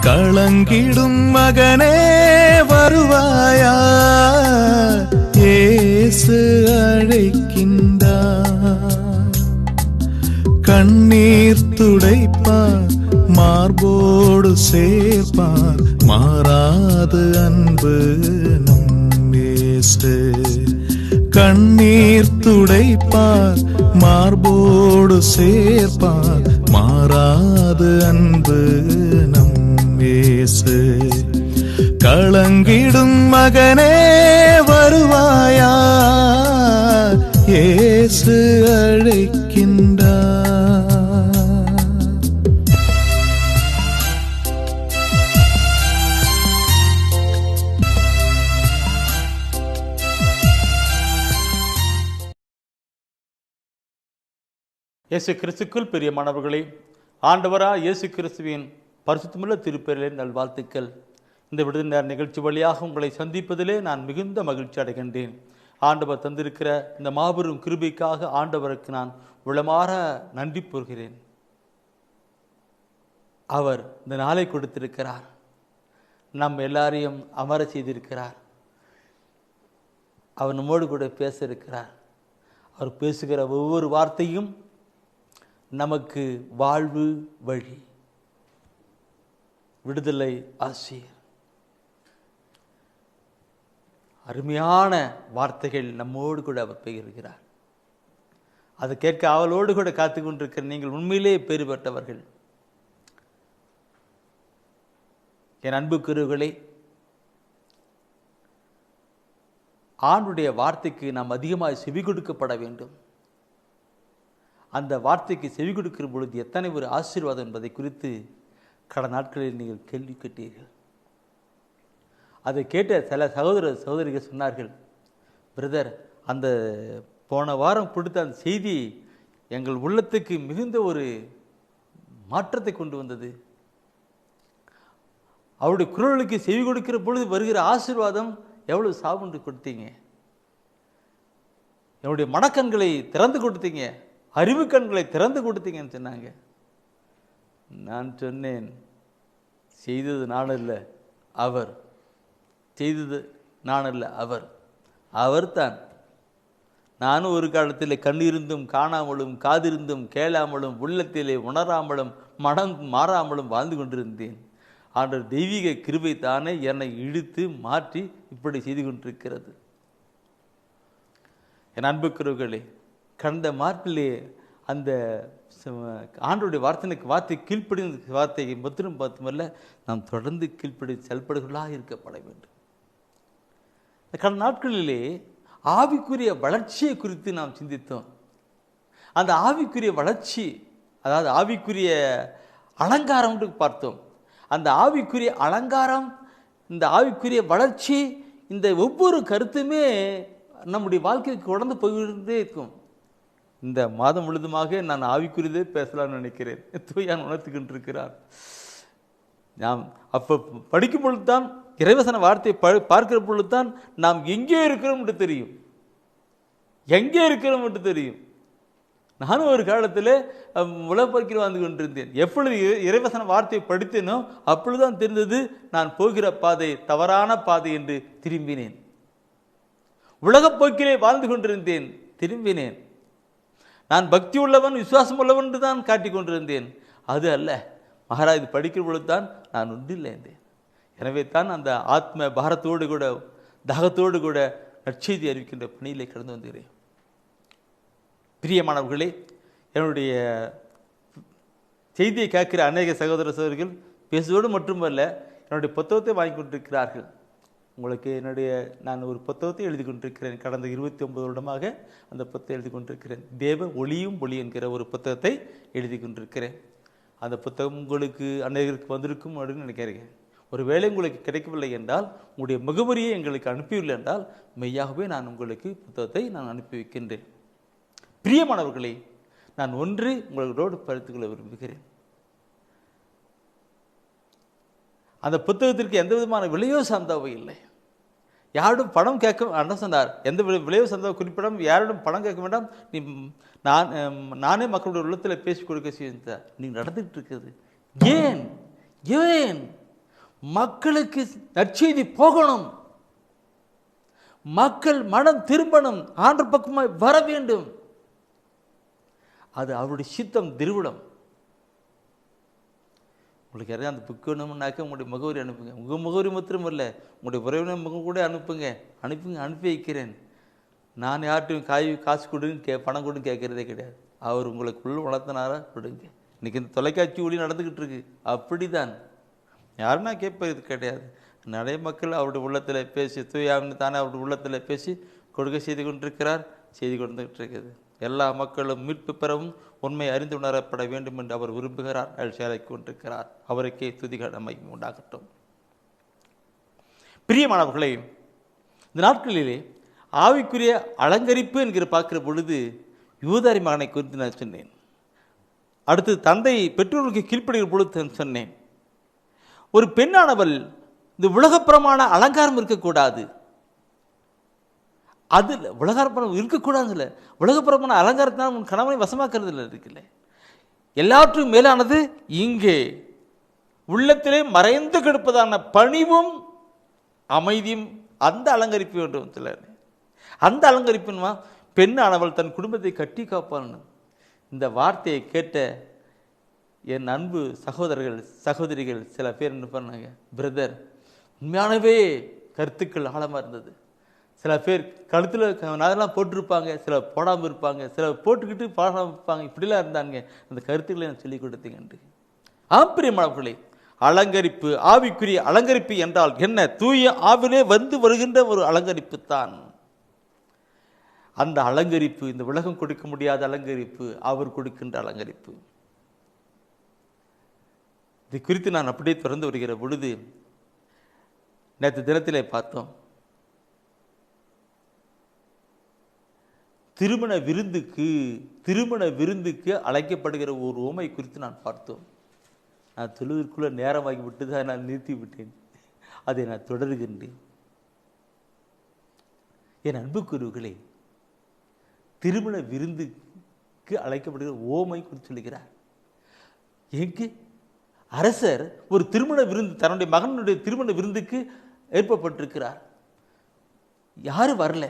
கலங்கிடும் மகனே வருவாயா, இயேசு அழைக்கின்றார். கண்ணீர் துடைப்பார், மார்போடு சேர்ப்பார், மாறாது அன்பு நம் இயேசு. கண்ணீர் துடைப்பார், மார்போடு சேர்ப்பார், மாறாது அன்பு நம் இயேசு. கலங்கிடும் மகனே வருவாயா, இயேசு அழைக்கின்றார். இயேசு கிறிஸ்துக்குள் பிரியமானவர்களே, ஆண்டவராக இயேசு கிறிஸ்துவின் பரிசுத்தமுள்ள திருப்பெயரிலே நல்வாழ்த்துக்கள். இந்த விடுதலை நேர நிகழ்ச்சி வழியாக உங்களை சந்திப்பதிலே நான் மிகுந்த மகிழ்ச்சி அடைகின்றேன். ஆண்டவர் தந்திருக்கிற இந்த மாபெரும் கிருபைக்காக ஆண்டவருக்கு நான் உளமாற நன்றி கூறுகிறேன். அவர் இந்த நாளை கொடுத்திருக்கிறார், நம் எல்லாரையும் அமர செய்திருக்கிறார். அவர் நம்மோடு கூட பேச இருக்கிறார். அவர் பேசுகிற ஒவ்வொரு வார்த்தையும் நமக்கு வாழ்வு வழி, விடுதலை ஆசிரியர். அருமையான வார்த்தைகள் நம்மோடு கூட அவர் பகிர்கிறார். அதை கேட்க அவளோடு கூட காத்து கொண்டிருக்கிற நீங்கள் உண்மையிலே பேறு பெற்றவர்கள். என் அன்புக்குரியவர்களே, ஆண்டுடைய வார்த்தைக்கு நாம் அதிகமாக செவி கொடுக்கப்பட வேண்டும். அந்த வார்த்தைக்கு செவி கொடுக்கிற பொழுது எத்தனை ஒரு ஆசீர்வாதம் என்பதை குறித்து கடந்த நாட்களில் நீங்கள் கேள்வி கேட்டீர்கள். அதை கேட்ட சில சகோதரிகள் சொன்னார்கள், பிரதர், அந்த போன வாரம் கொடுத்த அந்த செய்தி எங்கள் உள்ளத்துக்கு மிகுந்த ஒரு மாற்றத்தை கொண்டு வந்தது. அவருடைய குரலுக்கு செவி கொடுக்கிற பொழுது வருகிற ஆசீர்வாதம் எவ்வளவு சாவுண்டு கொடுத்தீங்க, என்னுடைய மனக்கண்களை திறந்து கொடுத்தீங்க, அறிவு கண்களை திறந்து கொடுத்தீங்கன்னு சொன்னாங்க. நான் சொன்னேன், செய்தது நான் அல்ல அவர், செய்தது நான் அல்ல அவர், அவர்தான். நானும் ஒரு காலத்தில் கண்ணிருந்தும் காணாமலும் காதிருந்தும் கேளாமலும் உள்ளத்திலே உணராமலும் மனம் மாறாமலும் வாழ்ந்து கொண்டிருந்தேன். ஆண்டவர் தெய்வீக கிருபை தானே என்னை இழுத்து மாற்றி இப்படி செய்து கொண்டிருக்கிறது. என் அன்புக்குறவர்களே, கடந்த மார்க்கிலே அந்த ஆண்டவருடைய வார்த்தை கீழ்ப்படி வார்த்தையை மொத்தம் பார்த்தமல்ல, நாம் தொடர்ந்து கீழ்ப்படி செயல்படுகளாக இருக்கப்பட வேண்டும். கடந்த நாட்களிலே ஆவிக்குரிய வளர்ச்சியை குறித்து நாம் சிந்தித்தோம். அந்த ஆவிக்குரிய வளர்ச்சி, அதாவது ஆவிக்குரிய அலங்காரம் என்று பார்த்தோம். அந்த ஆவிக்குரிய அலங்காரம், இந்த ஆவிக்குரிய வளர்ச்சி, இந்த ஒவ்வொரு கருத்துமே நம்முடைய வாழ்க்கைக்கு தொடர்ந்து போய்கிட்டே இருக்கும். இந்த மாதம் முழுதுமாக நான் ஆவிக்குரியதே பேசலாம்னு நினைக்கிறேன். தூயான் உணர்த்துக்கிட்டு இருக்கிறார். நாம் அப்போ படிக்கும் பொழுது தான், இறைவசன வார்த்தையை பார்க்கிற பொழுது தான் நாம் எங்கே இருக்கிறோம் என்று தெரியும், எங்கே இருக்கிறோம் என்று தெரியும். நானும் ஒரு காலத்தில் உலகப்போக்கில் வாழ்ந்து கொண்டிருந்தேன். எப்பொழுது இறைவசன வார்த்தையை படித்தேனோ அப்பொழுதுதான் தெரிந்தது நான் போகிற பாதை தவறான பாதை என்று திரும்பினேன். உலகப்போக்கிலே வாழ்ந்து கொண்டிருந்தேன், திரும்பினேன். நான் பக்தி உள்ளவன், விசுவாசம் உள்ளவன் என்று தான் காட்டிக் கொண்டிருந்தேன். அது அல்ல, மகாராஜ் படிக்கிற பொழுது தான் நான் ஒன்றில்லை இருந்தேன். எனவே தான் அந்த ஆத்ம பாரத்தோடு கூட தாகத்தோடு கூட நற்செய்தி அறிவிக்கின்ற பணியிலே கடந்து வந்துகிறேன். பிரியமானவர்களே, என்னுடைய செய்தியை கேட்கிற அநேக சகோதர சகோதரிகள் பேசுவதோடு மட்டுமல்ல, என்னுடைய புத்தகத்தை வாங்கி கொண்டிருக்கிறார்கள். உங்களுக்கு நான் ஒரு புத்தகத்தை எழுதி கொண்டிருக்கிறேன். கடந்த 29 வருடமாக அந்த புத்தகம் எழுதி கொண்டிருக்கிறேன். தேவ ஒளியும் ஒளி என்கிற ஒரு புத்தகத்தை எழுதி கொண்டிருக்கிறேன். அந்த புத்தகம் உங்களுக்கு அநேகருக்கு வந்திருக்கும் அப்படின்னு நினைக்கிறேன். ஒருவேளை உங்களுக்கு கிடைக்கவில்லை என்றால், உங்களுடைய முகவரியை எங்களுக்கு அனுப்பிவில்லை என்றால், மெய்யாகவே நான் உங்களுக்கு புத்தகத்தை நான் அனுப்பி வைக்கின்றேன். பிரியமானவர்களே, நான் ஒன்று உங்களோடு பகிர்ந்து கொள்ள விரும்புகிறேன். அந்த புத்தகத்திற்கு எந்த விதமான விலையோ சார்ந்தவை இல்லை. யாரிடம் பணம் கேட்க என்ன சொன்னார், எந்த விளைவு சந்தா குறிப்பிடம், யாரிடம் பணம் கேட்க வேண்டாம், நீ நானே மக்களுடைய உள்ளத்தில் பேசி கொடுக்க செய்தார். நீங்கள் நடந்துகிட்டு இருக்கிறது ஏன் ஏன் மக்களுக்கு நற்செய்தி போகணும், மக்கள் மனம் திரும்பணும், ஆண்டவர் பக்கமாய் வர வேண்டும். அது அவருடைய சித்தம், திருவிழம். உங்களுக்கு யாராவது அந்த புக் வேணும்னாக்க உங்களுடைய முகவரி அனுப்புங்க. உங்கள் முகவரி மாத்திரம் இல்லை, உங்களுடைய உறவினர் முகம் கூட அனுப்புங்க. அனுப்பி வைக்கிறேன். நான் யார்கிட்டையும் காசு கொடுங்க பணம் கொடுங்க கேட்கறதே கிடையாது. அவர் உங்களுக்குள்ள வளர்த்தனாரா கொடுங்க. இன்னைக்கு இந்த தொலைக்காட்சி ஒளி நடந்துக்கிட்டு இருக்கு, அப்படிதான். யாருன்னா கேட்பது கிடையாது. நிறைய மக்கள் அவருடைய உள்ளத்தில் பேசி தூயாவின்னு தானே அவருடைய உள்ளத்தில் பேசி கொடுக்க செய்து கொண்டிருக்கிறார், செய்து கொண்டுகிட்டு இருக்குது. எல்லா மக்களும் மீட்பு பெறவும் உண்மை அறிந்து உணரப்பட வேண்டும் என்று அவர் விரும்புகிறார், செயலை கொண்டிருக்கிறார். அவருக்கே துதிகடமை உண்டாகட்டும். பிரியமானவர்களே, இந்த நாட்களிலே ஆவிக்குரிய அலங்கரிப்பு என்கிற பார்க்கிற பொழுது யூதாரி மகனை குறித்து நான் சொன்னேன். அடுத்து தந்தை பெற்றோர்களுக்கு கீழ்ப்படுகிற பொழுது சொன்னேன். ஒரு பெண்ணானவள் இந்த உலகப்புறமான அலங்காரம் இருக்கக்கூடாது. அது இல்லை, உலகப்புறம் இருக்கக்கூடாது இல்லை, உலகப்புறமான அலங்காரத்தினால் உன் கணவனை வசமாக்குறது இல்லை இருக்குல்ல. எல்லாவற்றும் மேலானது இங்கே உள்ளத்திலே மறைந்து கிடப்பதான பணிவும் அமைதியும், அந்த அலங்கரிப்பு வேண்டும் சிலர். அந்த அலங்கரிப்புமா பெண்ணானவள் தன் குடும்பத்தை கட்டி காப்பாள். இந்த வார்த்தையை கேட்ட என் அன்பு சகோதரர்கள் சகோதரிகள் சில பேர் என்ன பண்ணாங்க, பிரதர் உண்மையானவே கருத்துக்கள் ஆழமாக இருந்தது. சில பேர் கழுத்தில் அதெல்லாம் போட்டிருப்பாங்க, சில போடாமல் இருப்பாங்க, சில போட்டுக்கிட்டு போடாமல் இருப்பாங்க, இப்படிலாம் இருந்தாங்க. அந்த கருத்துக்களை நான் சொல்லிக் கொடுத்தீங்கன்று. ஆம்பிரியமானவர்களே, அலங்கரிப்பு, ஆவிக்குரிய அலங்கரிப்பு என்றால் என்ன? தூய ஆவிலே வந்து வருகின்ற ஒரு அலங்கரிப்பு தான். அந்த அலங்கரிப்பு இந்த உலகம் கொடுக்க முடியாத அலங்கரிப்பு, அவர் கொடுக்கின்ற அலங்கரிப்பு. இது குறித்து நான் அப்படியே தொடர்ந்து வருகிற பொழுது நேற்று தினத்திலே பார்த்தோம், திருமண விருந்துக்கு அழைக்கப்படுகிற ஒரு உவமை குறித்து நான் பார்த்தோம். நான் சொல்வதற்குள்ள நேரமாகி விட்டு தான் நான் நிறுத்தி விட்டேன். அதை நான் தொடர்கின்றேன். என் அன்புக்குரியவர்களே, திருமண விருந்துக்கு அழைக்கப்படுகிற உவமை குறித்து சொல்லுகிறார். எங்கே அரசர் ஒரு திருமண விருந்து, தன்னுடைய மகனுடைய திருமண விருந்துக்கு ஏற்பட்டிருக்கிறார். யாரும் வரல,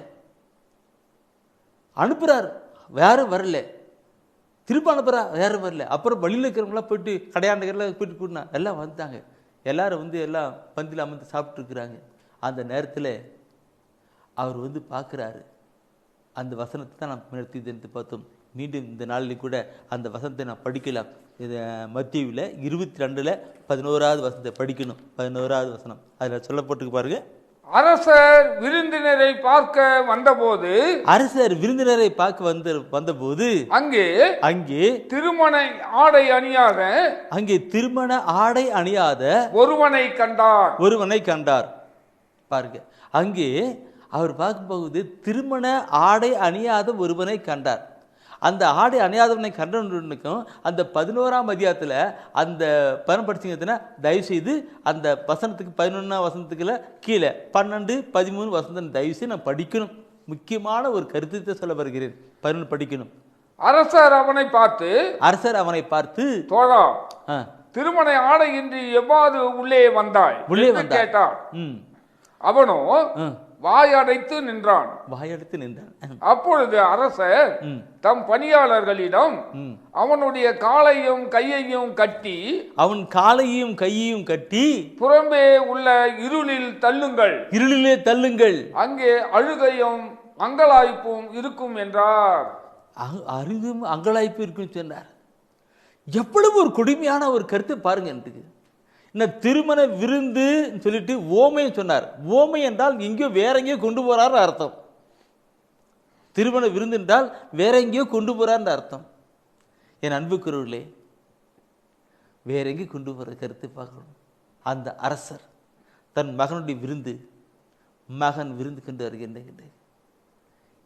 அனுப்புறார், யாரும் வரல, திரும்ப அனுப்புறா, யாரும் வரல. அப்புறம் வழியில் இருக்கிறவங்களாம் போயிட்டு கடையாண்டுகள்லாம் போயிட்டு கூட்டினா எல்லாம் வந்தாங்க. எல்லாரும் எல்லாம் பந்தியில் அமர்ந்து சாப்பிட்டு இருக்கிறாங்க. அந்த நேரத்தில் அவர் பார்க்குறாரு. அந்த வசனத்தை தான் நாம் நடத்தி பார்த்தோம். மீண்டும் இந்த நாளில் கூட அந்த வசனத்தை நான் படிக்கலாம். இது மத்தேயுவில் 22:11 வசனத்தை படிக்கணும். 11வது வசனம் அதில் சொல்லப்பட்டு பாருங்க. அரசர் விருந்தினரை பார்க்க வந்தபோது அங்கே திருமண ஆடை அணியாத ஒருவனை கண்டார். பாருங்க, அங்கே அவர் பார்க்கும்போது திருமண ஆடை அணியாத ஒருவனை கண்டார். அந்த ஆடை அணியாதவனை கண்டனுக்கும் அந்த 11ஆம் அதிகாரத்தில் அந்த பதம் படிச்சிங்கன்னா தயவுசெய்து அந்த வசனத்துக்கு 11ஆம் வசனத்துக்குள்ள கீழே 12, 13 வசனம் தயவுசெய்து நான் படிக்கணும். முக்கியமான ஒரு கருத்தை சொல்ல வருகிறேன். 11 படிக்கணும். அரசர் அவனை பார்த்து தோழா, திருமண ஆடையின்றி எவ்வாறு உள்ளே வந்தாய் கேட்டார். அவனோ வாயடைத்து நின்றான். அப்பொழுது அரசர் தம் பணியாளர்களிடம் அவனுடைய காலையும் கையையும் கட்டி புறம்பே உள்ள இருளிலே தள்ளுங்கள், அங்கே அழுகையும் அங்கலாய்ப்பும் இருக்கும் என்றார். அழுகும் அங்கலாய்ப்பு இருக்கும் சொன்னார். எவ்வளவு ஒரு கொடுமையான ஒரு கருத்து பாருங்க. எனக்கு இந்த திருமண விருந்து சொல்லிட்டு ஓமையை சொன்னார். ஓமை என்றால் எங்கேயோ வேற எங்கேயோ கொண்டு போறாரு அர்த்தம். திருமண விருந்து என்றால் வேற எங்கேயோ கொண்டு போறான்னு அர்த்தம். என் அன்புக்குரியவர்களே, வேற எங்கேயும் கொண்டு போற கருத்து பார்க்கணும். அந்த அரசர் தன் மகனுடைய மகன் விருந்து கொண்டு வருகின்ற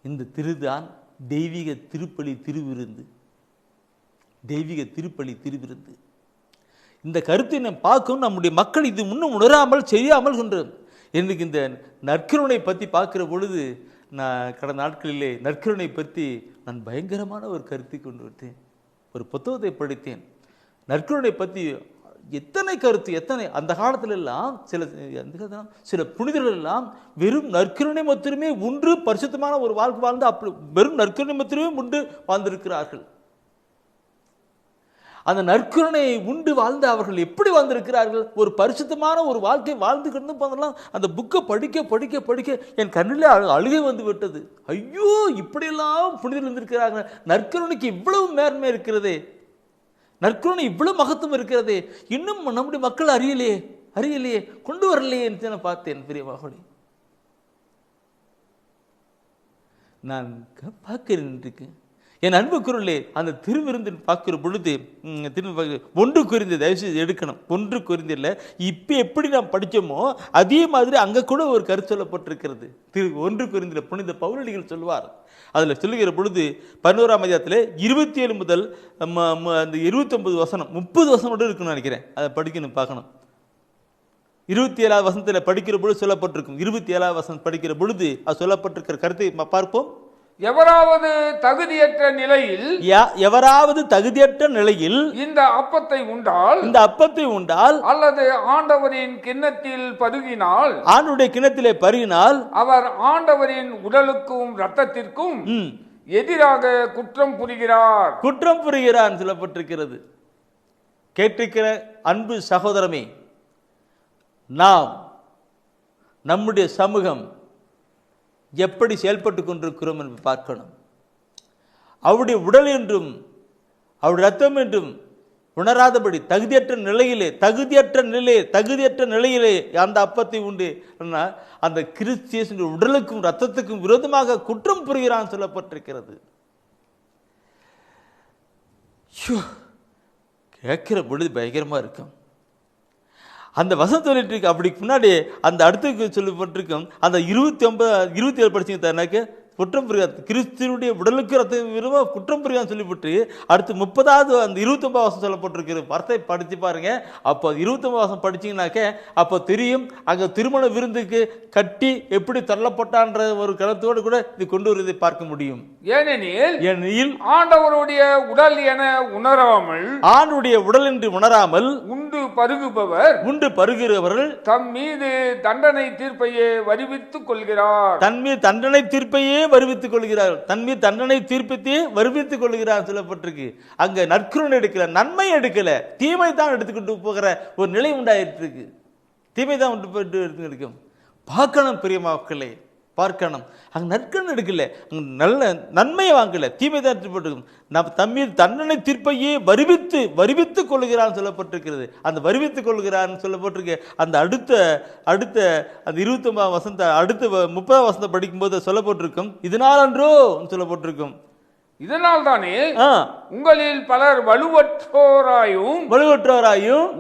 இந்த திருதான் தெய்வீக திருவிருந்து. இந்த கருத்தை நாம் பார்க்கணும். நம்முடைய மக்கள் இது முன்னும் உணராமல் செய்யாமல் கொண்டோம். எனக்கு இந்த நற்கருணை பற்றி பார்க்குற பொழுது நான் கடந்த நாட்களிலே நற்கருணை பற்றி நான் பயங்கரமான ஒரு கருத்தை கொண்டு வந்தேன். ஒரு புத்தகத்தை படித்தேன். நற்கருணை பற்றி எத்தனை கருத்து, எத்தனை அந்த காலத்துல எல்லாம் சில புனிதர்கள் எல்லாம் வெறும் நற்கருணை மாத்திரமே உண்டு பரிசுத்தமான ஒரு வாழ்க்கை வாழ்ந்து அப்படி வெறும் நற்கருணை மாத்திரமே உண்டு வாழ்ந்திருக்கிறார்கள். அந்த நற்கருணையை உண்டு வாழ்ந்து அவர்கள் எப்படி வாழ்ந்திருக்கிறார்கள், ஒரு பரிசுத்தமான ஒரு வாழ்க்கை வாழ்ந்து கிடந்து போதெல்லாம் அந்த புக்கை படிக்க படிக்க படிக்க என் கண்ணிலே அழுகை வந்து விட்டது. ஐயோ, இப்படியெல்லாம் புனிதர்கள் இருந்திருக்கிறார்கள், நற்கருணைக்கு இவ்வளவு மேன்மை இருக்கிறதே, நற்கருணை இவ்வளவு மகத்துவம் இருக்கிறதே, இன்னும் நம்முடைய மக்கள் அறியலையே கொண்டு வரலையே என்று நான் பார்த்தேன். பிரியமாகவே நான் பார்க்கிறேன் என் அன்பு குரலே, அந்த திருவிருந்து பார்க்கிற பொழுது 1 கொரிந்தியர் தயவுசெய்து எடுக்கணும். 1 கொரிந்தியர்ல இப்போ எப்படி நாம் படித்தோமோ அதே மாதிரி அங்கே கூட ஒரு கருத்து சொல்லப்பட்டிருக்கிறது. 1 கொரிந்தியர் புனித பவுலடிகள் சொல்வார். அதில் சொல்லுகிற பொழுது 11ஆம் அதிகாரத்தில் 27 முதல் அந்த 29 வசனம் 30 வசனம் கூட இருக்குன்னு நினைக்கிறேன். அதை படிக்கணும், பார்க்கணும். 27ஆவது வசனத்தில் படிக்கிற பொழுது சொல்லப்பட்டிருக்கும். 27ஆவது வசனம் படிக்கிற பொழுது அது சொல்லப்பட்டிருக்கிற கருத்தை பார்ப்போம். எவராவது தகுதியற்ற நிலையில் இந்த அப்பத்தை உண்டால் அல்லது ஆண்டவரின் கிண்ணத்தில் பருகினால், ஆண்டவருடைய கிண்ணத்திலே பருகினால் அவர் ஆண்டவரின் உடலுக்கும் இரத்தத்திற்கும் எதிராக குற்றம் புரிகிறார் சொல்லப்பட்டிருக்கிறது. கேட்டிருக்கிற அன்பு சகோதரமே, நாம் நம்முடைய சமூகம் எப்படி செயல்பட்டு கொண்டிருக்கிறோம் என்று பார்க்கணும். அவருடைய உடல் என்றும் அவருடைய ரத்தம் என்றும் உணராதபடி தகுதியற்ற நிலையிலே அந்த அப்பத்தை உண்டு அந்த கிறிஸ்து உடலுக்கும் ரத்தத்துக்கும் விரோதமாக குற்றம் புரிகிறான் சொல்லப்பட்டிருக்கிறது. கேட்கிற பொழுது பயங்கரமா இருக்கும். அந்த வசனம் சொல்லிட்டு இருக்கு. அப்படி முன்னாடி அந்த அடுத்து சொல்லப்பட்டிருக்கும். அந்த 27 படிச்சுங்க தனக்கு குற்றம் புரியாது, கிறிஸ்துவனுடைய உடலுக்கு ரத்த குற்றம் புரியான்னு சொல்லிவிட்டு அடுத்து 30வது அந்த 29 வருஷம் சொல்லப்பட்டிருக்கிற வார்த்தை படித்து பாருங்க. அப்போ 29 வருஷம் படிச்சீங்கன்னாக்க அப்போ தெரியும் அங்கே திருமண விருந்துக்கு கட்டி எப்படி தள்ளப்பட்டான்ற ஒரு கருத்தோடு கூட இது கொண்டு வருவதை பார்க்க முடியும். ஏனெனில் ஆண்டவருடைய உடல் என உணராமல், ஆண்டுடைய உடல் என்று உணராமல் உண்டு பருகுகிறவர்கள் தம் மீது தண்டனை தீர்ப்பையே வருவித்துக் கொள்கிறார். தண்டனை தீர்ப்பத்தையே வருவித்துக் கொள்கிறார் சொல்லப்பட்டிருக்கு. அங்க நற்கருணை எடுக்கல, நன்மை எடுக்கல, தீமை தான் எடுத்துக்கிட்டு போகிற ஒரு நிலை உண்டாயிட்டு இருக்கு. தீமை தான் எடுக்கும். பார்க்கணும் பிரியமாக்களே, பார்க்கணும். அங்க நற்கருணை எடுக்கல, நல்ல நன்மையை வாங்கல, தீமை தான் எடுத்துப்பட்டிருக்கும். தம்மீது தண்டனை தீர்ப்பையே வருவித்துக் கொள்கிறான்னு சொல்லப்பட்டிருக்கிறது. அந்த வருவித்துக் கொள்கிறான்னு சொல்லப்பட்டிருக்கு. அந்த அடுத்த அந்த 29 வசனத்தை அடுத்த 30 வசனத்தை படிக்கும்போது சொல்லப்பட்டிருக்கும். இதனால் அன்றோ சொல்லப்பட்டிருக்கும். இதனால் தானே உங்களில் பலர் வலுவற்றோராயும்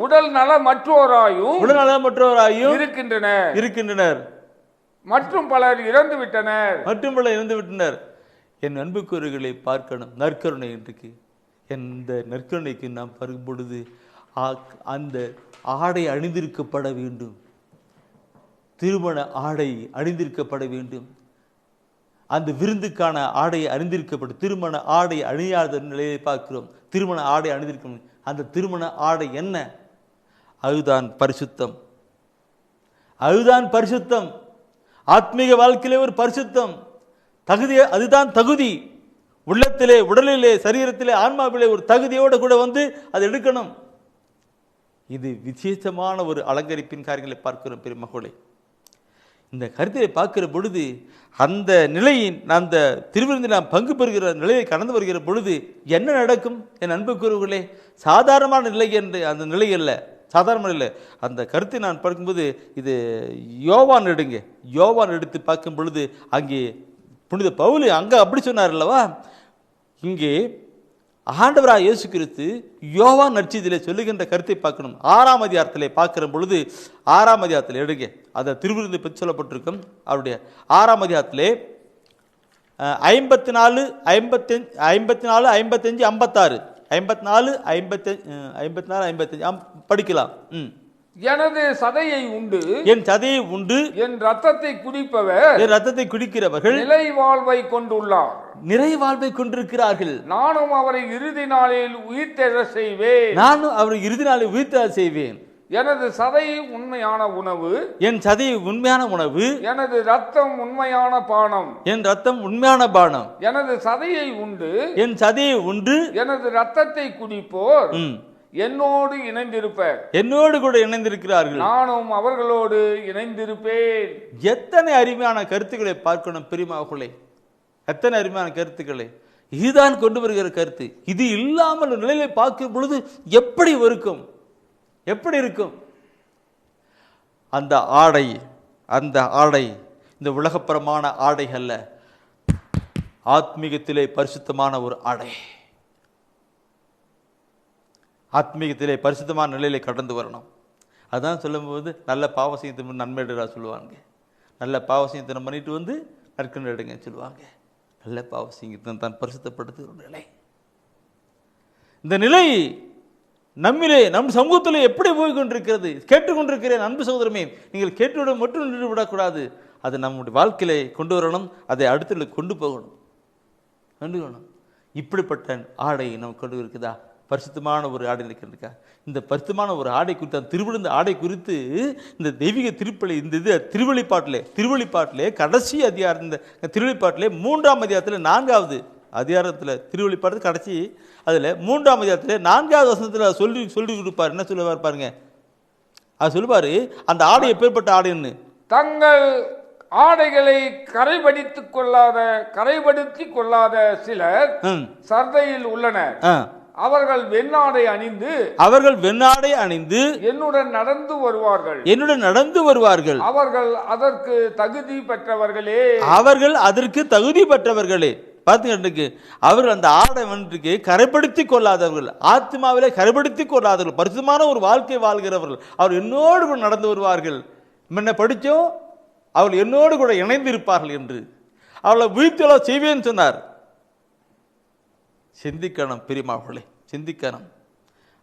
உடல் நலமற்றோராயும் இருக்கின்றனர். மற்றும் பலர் இறந்து விட்டனர். என் அன்புக்குரியவர்களை பார்க்கணும். நற்கருணை இன்றைக்கு எந்த நற்கருணைக்கு நாம் பருகும் பொழுது அந்த ஆடை அணிந்திருக்கப்பட வேண்டும். திருமண ஆடை அணிந்திருக்கப்பட வேண்டும். அந்த விருந்துக்கான ஆடை அணிந்திருக்கப்படும். திருமண ஆடை அணியாத நிலையை பார்க்கிறோம். திருமண ஆடை அணிந்திருக்கணும். அந்த திருமண ஆடை என்ன? அதுதான் பரிசுத்தம். ஆத்மீக வாழ்க்கையிலே ஒரு பரிசுத்தம் தகுதி, அதுதான் தகுதி. உள்ளத்திலே, உடலிலே, சரீரத்திலே, ஆன்மாவிலே ஒரு தகுதியோடு கூட வந்து அதை எடுக்கணும். இது விசேஷமான ஒரு அலங்கரிப்பின் காரியங்களை பார்க்கிறோம் பெருமகளே. இந்த கருத்தை பார்க்கிற பொழுது அந்த நிலையின் அந்த திருவிருந்தில் நாம் பங்கு பெறுகிற நிலையை கடந்து வருகிற பொழுது என்ன நடக்கும் என் அன்புக்குரியவர்களே? சாதாரணமான நிலை என்று அந்த நிலை அல்ல, சாதாரண இல்லை. அந்த கருத்தை நான் பார்க்கும்போது இது யோவான் எடுத்து பார்க்கும் பொழுது அங்கே புனித பவுல் அங்கே அப்படி சொன்னார் அல்லவா? இங்கே ஆண்டவராக இயேசு கிறிஸ்து யோவான் நற்செய்தியிலே சொல்லுகின்ற கருத்தை பார்க்கணும். 6ஆம் அதிகாரத்திலே பார்க்கிற பொழுது 6ஆம் அதிகாரத்தில் எடுங்க, அதை திருவிருந்தை பற்றி சொல்லப்பட்டிருக்கும். அவருடைய 6ஆம் அதிகாரத்திலே 54, 55, 56 படிக்கலாம். எனது சதையை உண்டு என் சதையை உண்டு என் ரத்தத்தை குடிப்பவர் என் ரத்தத்தை குடிக்கிறவர்கள் நிலை வாழ்வை கொண்டுள்ளார். நிறை வாழ்வை கொண்டிருக்கிறார்கள். நானும் அவரை இறுதி நாளில் உயிர்த்தெழ செய்வேன். நானும் அவரை இறுதி நாளில் உயிர்த்தெழ செய்வேன். எனது சதை உண்மையான உணவு, என் சதை உண்மையான உணவு, எனது ரத்தம் உண்மையான பானம். என் ரத்தம் உண்மையான பானம். எனது சதையை உண்டு என் சதையை உண்டு எனது ரத்தத்தை குடிப்போர் என்னோடு இணைந்திருப்பர். என்னோடு கூட இணைந்திருக்கிறார்கள். நானும் அவர்களோடு இணைந்திருப்பேன். எத்தனை அருமையான கருத்துக்களை பார்க்கணும் பிரியமானவர்களே, எத்தனை அருமையான கருத்துக்களை. இதுதான் கொண்டு வருகிற கருத்து. இது இல்லாமல் நிலையை பார்க்கும் பொழுது எப்படி இருக்கும், எப்படி இருக்கும்? அந்த ஆடை, அந்த ஆடை இந்த உலகப்புறமான ஆடை அல்ல, ஆத்மீகத்திலே பரிசுத்தமான ஒரு ஆடை. ஆத்மீகத்திலே பரிசுத்தமான நிலையிலே கடந்து வரணும். அதான் சொல்லும்போது நல்ல பாவசியத்தை நன்மையிடா சொல்லுவாங்க. நல்ல பாவசியத்தை பண்ணிட்டு வந்து நற்கண்டு எடுங்க சொல்லுவாங்க. நல்ல பாவசியத்தை தான் பரிசுத்தப்படுத்துகிற ஒரு நிலை. இந்த நிலை நம்மிலே நம் சமூகத்திலே எப்படி போய் கொண்டிருக்கிறது? கேட்டுக்கொண்டிருக்கிறேன் அன்பு சகோதரமே, நீங்கள் கேட்டுவிட மட்டும் நின்று விடக்கூடாது. அது நம்முடைய வாழ்க்கையிலே கொண்டு வரணும், அதை அடுத்த கொண்டு போகணும். இப்படிப்பட்ட ஆடை நமக்கு கொண்டு இருக்குதா? பரிசுத்தமான ஒரு ஆடை இருக்கிறதுக்கா? இந்த பரிசுத்தமான ஒரு ஆடை குறித்து, அந்த திருவிழுந்த ஆடை குறித்து இந்த தெய்வீக திருப்பலி, இந்த இது திருவெளிப்பாட்டிலே கடைசி அதிகாரம், இந்த திருவெளிப்பாட்டிலே 3ஆம் அதிகாரத்தில் 4வது அதிகாரத்தில், திருவெளிப்பாட்டு கடைசி அதில் 3ஆம் அதிகாரத்தில் 4வது வசனத்தில் சொல்லி கொடுப்பார். என்ன சொல்லுவார் பாருங்க, அது சொல்லுவார், அந்த ஆடை எப்பேற்பட்ட ஆடைன்னு. தங்கள் ஆடைகளை கரைபடுத்தி கொள்ளாத சிலர் சர்தையில் உள்ளனர். அவர்கள் வெண்ணாடை அணிந்து என்னுடன் நடந்து வருவார்கள். அவர்கள் அதற்கு தகுதி பெற்றவர்களே. பார்த்துக்கிட்டு அவர்கள் அந்த ஆடை வந்துட்டு கரைப்படுத்தி கொள்ளாதவர்கள், ஆத்மாவிலே கரைப்படுத்தி கொள்ளாதவர்கள், பரிசுத்தமான ஒரு வாழ்க்கை வாழ்கிறவர்கள். அவர் என்னோடு கூட நடந்து வருவார்கள். முன்ன படித்தோம், அவர்கள் என்னோடு கூட இணைந்து இருப்பார்கள் என்று. அவளை வீழ்த்தல செய்வேன்னு சொன்னார். சிந்திக்கணும் பிரியமானவர்களே, சிந்திக்கணும்.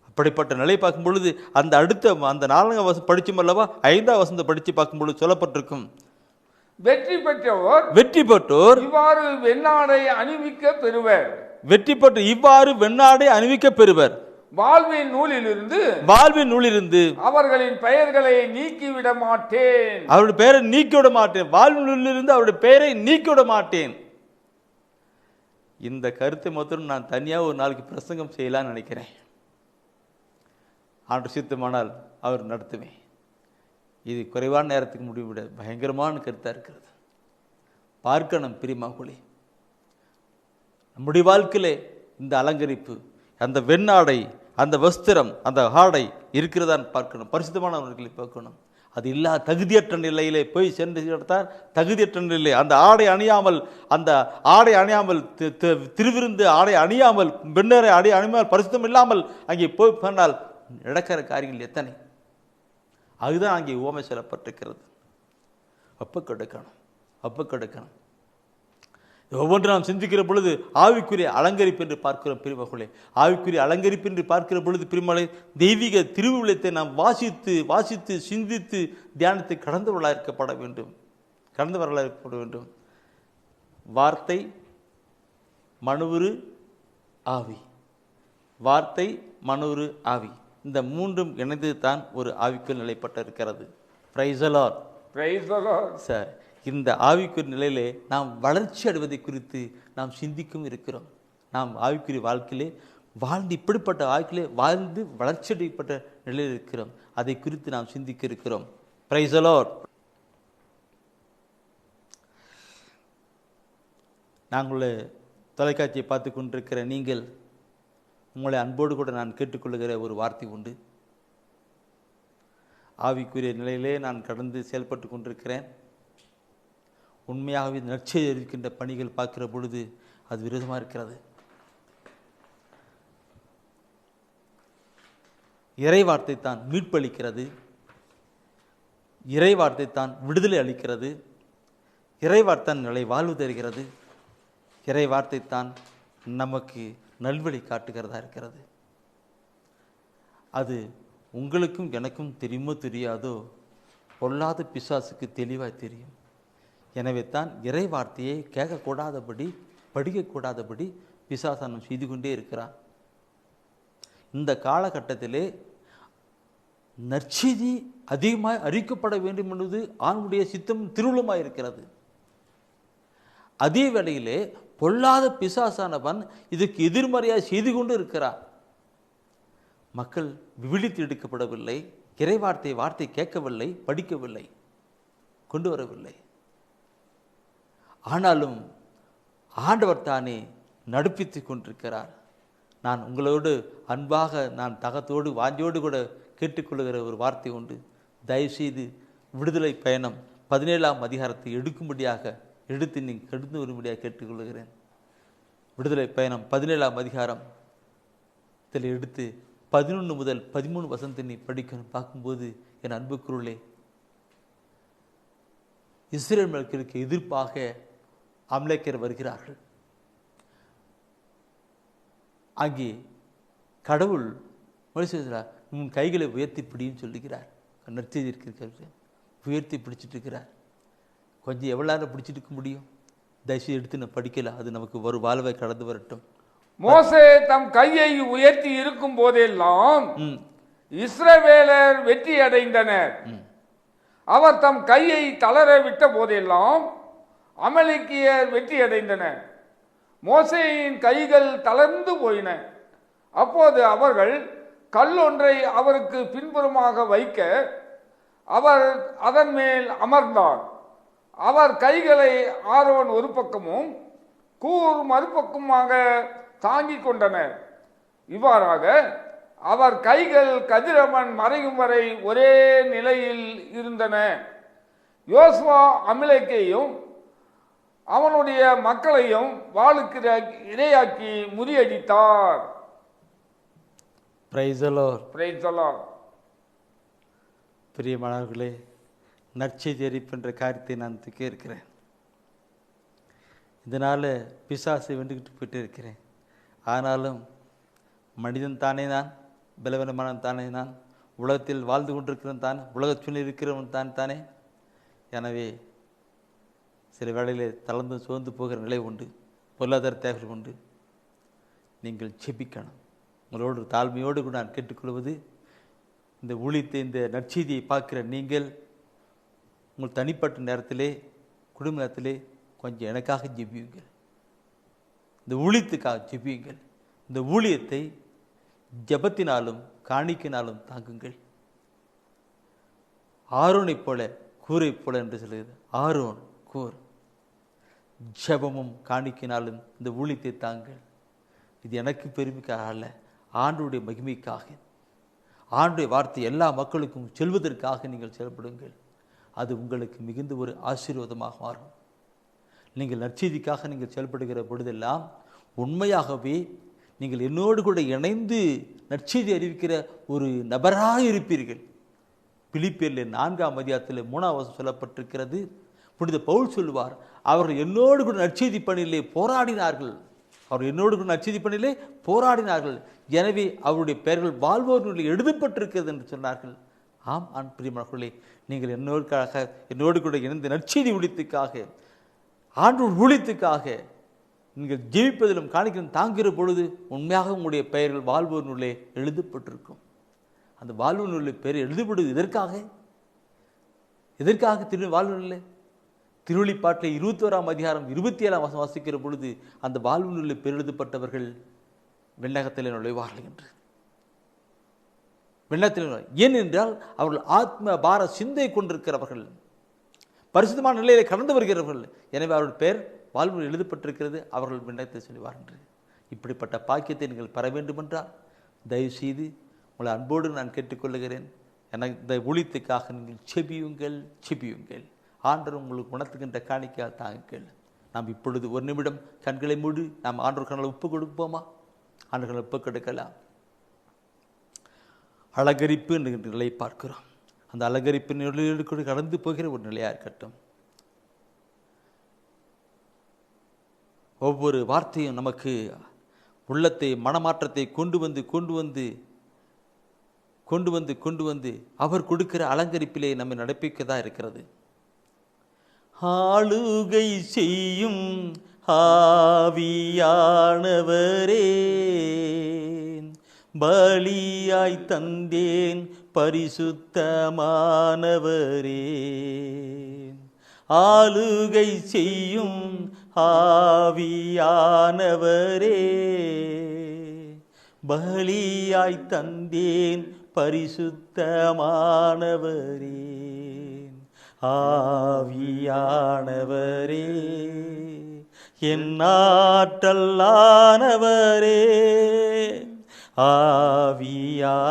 அப்படிப்பட்ட நிலை பார்க்கும் பொழுது அந்த 4ஆம் வசனம் படிச்சும் அல்லவா, 5ஆம் வசனத்தை படித்து பார்க்கும் பொழுது சொல்லப்பட்டிருக்கும், வெற்றி பெற்றோர் இவ்வாறு வெண்ணாடை அணிவிக்க பெறுவர். வெற்றி பெற்று இவ்வாறு வெண்ணாடை அணிவிக்க பெறுவர். வாழ்வின் நூலிலிருந்து அவர்களின் பெயர்களை நீக்கிவிட மாட்டேன். அவருடைய பெயரை நீக்கிவிட மாட்டேன். வாழ்வின் நூலிலிருந்து அவருடைய பெயரை நீக்கிவிட மாட்டேன். இந்த கருத்தை மொத்தம் நான் தனியாக ஒரு நாளைக்கு பிரசங்கம் செய்யலான்னு நினைக்கிறேன். ஆண்டு சித்தமானால் அவர் நடத்துவேன். இது குறைவான நேரத்துக்கு முடிவிட பயங்கரமான கருத்தாக இருக்கிறது. பார்க்கணும் பிரியமானவர்களே, நம்முடைய வாழ்க்கையிலே இந்த அலங்கரிப்பு, அந்த வெண்ணாடை, அந்த வஸ்திரம், அந்த ஆடை இருக்கிறதான்னு பார்க்கணும். பரிசுத்தமானவர்களை பார்க்கணும். அது இல்லா தகுதியற்ற நிலையிலே போய் சென்று எடுத்தார். தகுதியற்ற நிலை, அந்த ஆடை அணியாமல் திருவிருந்து ஆடை அணியாமல், வெண்ணரை ஆடை அணியாமல், பரிசுத்தம் இல்லாமல் அங்கே போய் பண்ணால் நடக்கிற காரியங்கள் எத்தனை. அதுதான் அங்கே உவமை சொல்லப்பட்டிருக்கிறது. அப்போ கெடுக்கணும். ஒவ்வொன்று நாம் சிந்திக்கிற பொழுது ஆவிக்குரிய அலங்கரிப்பு என்று பார்க்கிறோம் பிரிமகளே. ஆவிக்குரிய அலங்கரிப்பு என்று பார்க்கிற பொழுது பிரிமலை தெய்வீக திருவிழத்தை நாம் வாசித்து சிந்தித்து தியானத்தை கடந்து வரலாற்கப்பட வேண்டும். வார்த்தை, மனுவுரு, ஆவி. வார்த்தை, மனுவுரு, ஆவி, இந்த மூன்றும் இணைந்து தான் ஒரு ஆவிக்குள் நிலைப்பட்டு இருக்கிறது. Price the Lord. சார், இந்த ஆவிக்குரிய நிலையிலே நாம் வளர்ச்சி அடைவதை குறித்து நாம் சிந்திக்கும் இருக்கிறோம். நாம் ஆவிக்குரிய வாழ்க்கையிலே வாழ்ந்து, இப்படிப்பட்ட வாழ்க்கையிலே வாழ்ந்து வளர்ச்சி அடைப்பட்ட நிலையில் இருக்கிறோம். அதை குறித்து நாம் சிந்திக்க இருக்கிறோம். Price the Lord. நாங்கள் தொலைக்காட்சியை பார்த்து கொண்டிருக்கிற நீங்கள், உங்களை அன்போடு கூட நான் கேட்டுக்கொள்ளுகிற ஒரு வார்த்தை உண்டு. ஆவிக்குரிய நிலையிலே நான் கடந்து செயல்பட்டு கொண்டிருக்கிறேன். உண்மையாகவே நற்செய்தி அறிவிக்கின்ற பணிகள் பார்க்கிற பொழுது அது விரோதமாக இருக்கிறது. இறை வார்த்தை தான் மீட்பளிக்கிறது, இறை வார்த்தை தான் விடுதலை அளிக்கிறது, இறை வார்த்தை நிலை வாழ்வு தருகிறது, இறை வார்த்தை தான் நமக்கு நல்வழி காட்டுகிறதா இருக்கிறது. அது உங்களுக்கும் எனக்கும் தெரியுமோ தெரியாதோ, பொல்லாத பிசாசுக்கு தெளிவாக தெரியும். எனவே தான் இறை வார்த்தையை கேட்கக்கூடாதபடி, படிக்கக்கூடாதபடி பிசாசானம் செய்து கொண்டே இருக்கிறான். இந்த காலகட்டத்திலே நற்செய்தி அதிகமாக அறிக்கப்பட வேண்டும் என்பது ஆணுடைய சித்தம் திருவுளமாக இருக்கிறது. அதே வேளையிலே பொல்லாத பிசாசானவன் இதுக்கு எதிர்மறையாக செய்து கொண்டு இருக்கிறான். மக்கள் விழித்து எடுக்கப்படவில்லை, இறை வார்த்தை கேட்கவில்லை, படிக்கவில்லை, கொண்டு வரவில்லை. ஆனாலும் ஆண்டவர் தானே நடுப்பித்து கொண்டிருக்கிறார். நான் உங்களோடு அன்பாக, நான் தகத்தோடு வாஞ்சோடு கூட கேட்டுக்கொள்ளுகிற ஒரு வார்த்தை உண்டு. தயவுசெய்து விடுதலை பயணம் 17ஆம் அதிகாரத்தை எடுத்து நீங்கள் கெடுத்து வரும்படியாக கேட்டுக்கொள்கிறேன். விடுதலை பயணம் 17ஆம் அதிகாரத்தில் எடுத்து 11 முதல் 13 வசனத்தை நீ படிக்கணும். பார்க்கும்போது என் அன்புக்குருளே, இஸ்ரேல் மக்களுக்கு எதிர்ப்பாக அமலேக்கியர் வருகிறார்கள். அங்கே கடவுள் மனுஷன் உன் கைகளை உயர்த்தி பிடின்னு சொல்லுகிறார். நற்செய்தி இருக்கிற உயர்த்தி பிடிச்சிட்டு இருக்கிறார். கொஞ்சம் எவ்வளோ நேரம் பிடிச்சிட்டு இருக்க முடியும்? தயவுசெய்து எடுத்து நான் படிக்கலாம், அது நமக்கு ஒரு வாழ்வை கடந்து வரட்டும். மோசே தம் கையை உயர்த்தி இருக்கும் போதெல்லாம் இஸ்ரவேலர் வெற்றி அடைந்தனர். அவர் தம் கையை தளர விட்ட போதெல்லாம் அமலேக்கியர் வெற்றி அடைந்தனர். மோசேயின் கைகள் தளர்ந்து போயின. அப்போது அவர்கள் கல்லொன்றை அவருக்கு பின்புறமாக வைக்க அவர் அதன் மேல் அமர்ந்தார். அவர் கைகளை ஆரோன் ஒரு பக்கமும் கூர் மறுபக்கமாக தாங்கிக் கொண்டனர். இவ்வாறாக அவர் கைகள் கதிரவன் மறையும் வரை ஒரே நிலையில் இருந்தன. யோசுவா அமலேக்கையும் அவனுடைய மக்களையும் வாளுக்கு இரையாக்கி முறியடித்தார். Praise the Lord. Praise the Lord. பிரியமானவர்களே, நற்செய்தி அறிவிக்கின்ற காரியத்தை நான் இருக்கிறேன். இதனால் பிசாசை வென்றுக்கிட்டு போயிட்டு இருக்கிறேன். ஆனாலும் மனிதன் தானே நான், பலவீனமானவன் தானே நான், உலகத்தில் வாழ்ந்து கொண்டிருக்கிறவன் தான், உலகத்தில் இருக்கிறவன் தானே. எனவே சில வேளையிலே தளர்ந்து சோர்ந்து போகிற நிலை உண்டு, பொருளாதார தேவைகள் உண்டு. நீங்கள் செபிக்கணும். உங்களோடு தாழ்மையோடு கூட நான் கேட்டுக்கொள்வது, இந்த ஊழியத்தை, இந்த நற்செய்தியை பார்க்கிற நீங்கள் உங்கள் தனிப்பட்ட நேரத்திலே, குடும்ப நேரத்திலே கொஞ்சம் எனக்காக ஜெபியுங்கள். இந்த ஊழியத்துக்காக ஜெபியுங்கள். இந்த ஊழியத்தை ஜெபத்தினாலும் காணிக்கினாலும் தாங்குங்கள். ஆரோனை போல கூரை போல என்று சொல்லுகிறது. ஆரோன் கூர். ஜெபமும் காணிக்கினாலும் இந்த ஊழியத்தை தாங்கள். இது எனக்கு பெருமைக்காக அல்ல, ஆண்டவருடைய மகிமைக்காக, ஆண்டவருடைய வார்த்தை எல்லா மக்களுக்கும் செல்வதற்காக நீங்கள் செயல்படுங்கள். அது உங்களுக்கு மிகுந்த ஒரு ஆசீர்வாதமாக மாறும். நீங்கள் நற்செய்திக்காக நீங்கள் செயல்படுகிற பொழுதெல்லாம் உண்மையாகவே நீங்கள் என்னோடு கூட இணைந்து நற்செய்தி அறிவிக்கிற ஒரு நபராக இருப்பீர்கள். பிலிப்பியரில் 4ஆம் அதிகாரத்தில் 3ஆம் வசனம் சொல்லப்பட்டிருக்கிறது. புனித பவுல் சொல்லுவார், அவர்கள் என்னோடு கூட நற்செய்தி பணியிலே போராடினார்கள். அவர் என்னோடு கூட நற்செய்தி பணியிலே போராடினார்கள். எனவே அவருடைய பெயர்கள் வாழ்வோர்களில் எழுதப்பட்டிருக்கிறது என்று சொன்னார்கள். ஆம் பிரியமானவர்களே, நீங்கள் என்னோடு கூட இணைந்த நற்செய்தி ஊழியத்துக்காக, ஆண்டவர் ஊழியத்துக்காக நீங்கள் ஜெயிப்பதிலும் காணிக்கையிலும் தாங்குகிற பொழுது உண்மையாக உங்களுடைய பெயர்கள் வாழ்வோர் நூலே எழுதப்பட்டிருக்கும். அந்த வாழ்வோர் நூலில் பெயர் எழுதப்படுவது எதற்காக வாழ்வு நூலே? திருவெளிப்பாட்டில் 21ஆம் அதிகாரம் 27ஆம் வசனம் வாசிக்கிற பொழுது அந்த வாழ்வு நூலில் பெயர் எழுதப்பட்டவர்கள் விண்ணகத்தில் நுழைவார்கள் என்று. ஏனென்றால் அவர்கள் ஆத்ம பார சிந்தை கொண்டிருக்கிறவர்கள், பரிசுத்தமான நிலையிலே கடந்து வருகிறவர்கள். எனவே அவருடைய பெயர் வாழ்வில் எழுதப்பட்டிருக்கிறது, அவர்கள் விண்ணகத்தை சொல்லுவார் என்று. இப்படிப்பட்ட பாக்கியத்தை நீங்கள் பெற வேண்டுமென்றால் தயவு செய்து உங்களை அன்போடு நான் கேட்டுக்கொள்ளுகிறேன். எனக்கு இந்த ஊழியத்துக்காக நீங்கள் செபியுங்கள். ஆண்டவர் உங்களுக்கு உணர்த்துகின்ற காணிக்கையால் தாங்குங்கள். நாம் இப்பொழுது ஒரு நிமிடம் கண்களை மூடி நாம் ஆண்டவர் கண்களை ஒப்பு கொடுப்போமா? ஆண்டவர்களை ஒப்பு கொடுக்கலாம். அலங்கரிப்பு என்கின்ற நிலையை பார்க்கிறோம். அந்த அலங்கரிப்பு நிலையோடு கடந்து போகிற ஒரு நிலையாக இருக்கட்டும். ஒவ்வொரு வார்த்தையும் நமக்கு உள்ளத்தை, மனமாற்றத்தை கொண்டு வந்து கொண்டு வந்து அவர் கொடுக்கிற அலங்கரிப்பிலே நம்மை நடப்பிக்கதா இருக்கிறது. ஆளுகை செய்யும் ஆவியானவரே, பலியாய் தந்தேன் பரிசுத்தமானவரே. ஆளுகை செய்யும் ஆவியானவரே, பலியாய் தந்தேன் பரிசுத்தமானவரே. ஆவியானவரே, என் ஆற்றலானவரே, ஆவியானவரே,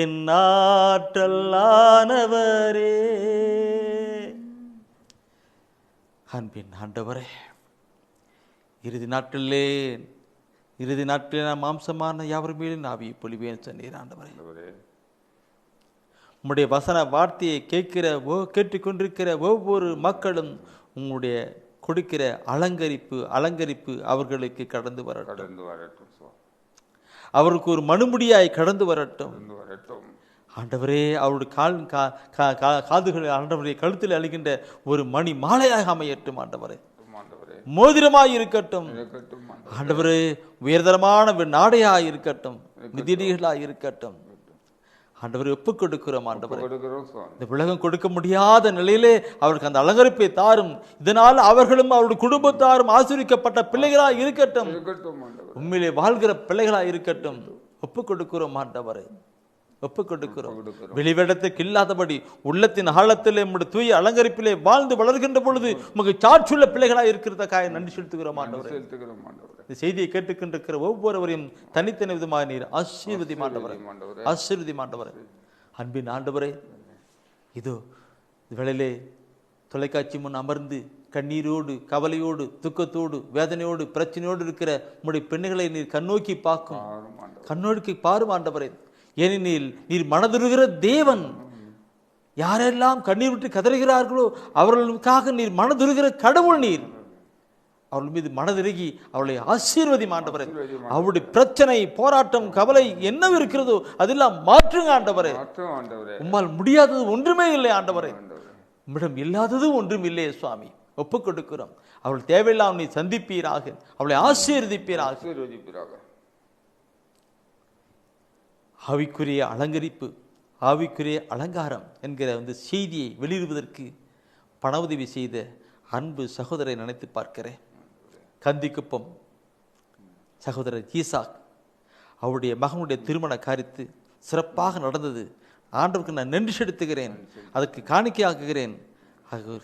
என் ஆற்றலானவரே. அன்பின் ஆண்டவரே, இறுதி நாட்களிலே நான் மாம்சமான யாவர் மேலும் ஆவியை பொழிவேன் சொன்னீர் ஆண்டவரே. உம்முடைய வசன வார்த்தையை கேட்டுக்கொண்டிருக்கிற ஒவ்வொரு மக்களும் உங்களுடைய கொடுக்கிற அலங்கரிப்பு அவர்களுக்கு கடந்து வரட்டும். அவருக்கு ஒரு மனுமுடியாய் கடந்து வரட்டும் ஆண்டவரே. அவருடைய காதுகள் ஆண்டவருடைய கழுத்தில் அழிகின்ற ஒரு மணி மாலையாக அமையட்டும் ஆண்டவரே. மோதிரமாய் இருக்கட்டும் ஆண்டவரே. உயர்தரமான நாடையாய் இருக்கட்டும், மிதியடிகளாய் இருக்கட்டும் ஆண்டவரை ஒப்புக் கொடுக்கிறோம் ஆண்டவரே. இந்த உலகம் கொடுக்க முடியாத நிலையிலே அவருக்கு அந்த அலங்கரிப்பை தாரும். இதனால் அவர்களும் அவருடைய குடும்பத்தாரும் ஆசீர்வதிக்கப்பட்ட பிள்ளைகளாய் இருக்கட்டும், உண்மையிலே வாழ்கிற பிள்ளைகளாய் இருக்கட்டும். ஒப்புக் கொடுக்கிறோம் ஆண்டவரே, ஒப்புக் கொடுக்கிறோம். வெளிவேடத்துக்கு இல்லாதபடி உள்ளத்தின் ஆழத்திலே நம்முடைய தூய அலங்கரிப்பிலே வாழ்ந்து வளர்கின்ற பொழுது உமக்கு சாட்சியுள்ள பிள்ளைகளாய் இருக்கிறதுக்காக நன்றி செலுத்துகிறோம் ஆண்டவரே. இந்த செய்தியை கேட்டுக்கொண்டிருக்கிற ஒவ்வொருவரையும் தனித்தனி விதமாக நீர் ஆசீர்வதி ஆண்டவரே, ஆசீர்வதி ஆண்டவரே. அன்பின் ஆண்டவரே, இதோ வேளையிலே தொலைக்காட்சி முன் அமர்ந்து கண்ணீரோடு, கவலையோடு, துக்கத்தோடு, வேதனையோடு, பிரச்சனையோடு இருக்கிற உம்முடைய பெண்களை நீர் கண்ணோக்கி பார்க்கும், கண்ணோக்கி பாரும் ஆண்டவரே. ஏனெனில் நீர் மனதுருகிற தேவன். யாரெல்லாம் கண்ணீர் விட்டு கதறுகிறார்களோ அவர்களுக்காக நீர் மனதுருகிற கடவுள். நீர் அவர்கள் மீது மனதிறங்கி அவளை ஆசீர்வதி ஆண்டவரே. அவருடைய பிரச்சனை, போராட்டம், கவலை என்ன இருக்கிறதோ அதெல்லாம் மாற்றுங்க ஆண்டவரே. உம்மால் முடியாதது ஒன்றுமே இல்லை ஆண்டவரே, உம்மிடம் இல்லாதது ஒன்றும் இல்லையே சுவாமி. ஒப்புக் கொடுக்கிறோம். அவள் தேவையில்லாம் நீ சந்திப்பீராக, அவளை ஆசீர்வதிப்பீராக. ஆவிக்குரிய அலங்கரிப்பு, ஆவிக்குரிய அலங்காரம் என்கிற அந்த செய்தியை வெளியிடுவதற்கு பண உதவி செய்த அன்பு சகோதரை நினைத்து பார்க்கிறேன். கந்திக்குப்பம் சகோதரர் ஈசாக், அவருடைய மகனுடைய திருமண காரியத்து சிறப்பாக நடந்தது. ஆண்டவருக்கு நான் நன்றி செலுத்துகிறேன், அதற்கு காணிக்கையாக்குகிறேன்,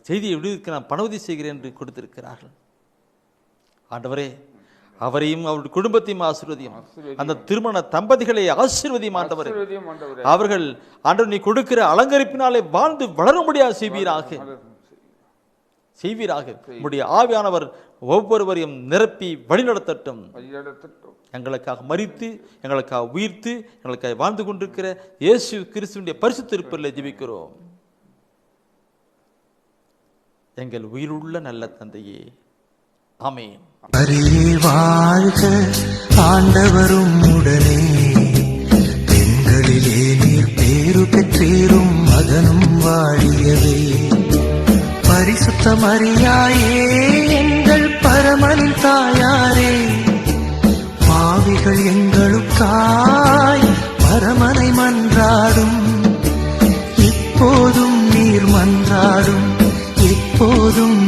செய்தியை விடுவதற்கு நான் பண உதவி செய்கிறேன் என்று கொடுத்திருக்கிறார்கள். ஆண்டவரே, அவரையும் அவருடைய குடும்பத்தையும் ஆசீர்வதியும், அந்த திருமண தம்பதிகளை ஆசீர்வதியும் ஆண்டவரே. அவர்கள் ஆண்டவர் நீ கொடுக்கிற அலங்கரிப்பினாலே வாழ்ந்து வளரும்படியாக செய்வீராக. உம்முடைய ஆவியானவர் ஒவ்வொருவரையும் நிரப்பி வழிநடத்தட்டும். எங்களுக்காக மரித்து, எங்களுக்காக உயிர்த்து, எங்களுக்காக வாழ்ந்து கொண்டிருக்கிற இயேசு கிறிஸ்துவினுடைய பரிசுத்த திருப்பலில் ஜெபிக்கிறோம். எங்கள் உயிருள்ள நல்ல தந்தையே, ஆமென். வாழ்க ஆண்டவரும் உடனே, பெண்களிலே நீர் பேரு பெற்றீரும் மகனும் வாழியவே. பரிசுத்த மரியாயே எங்கள் பரமனின் தாயாரே, பாவிகள் எங்களுக்காய் பரமனை மன்றாடும். இப்போதும் நீர் மன்றாடும், எப்போதும்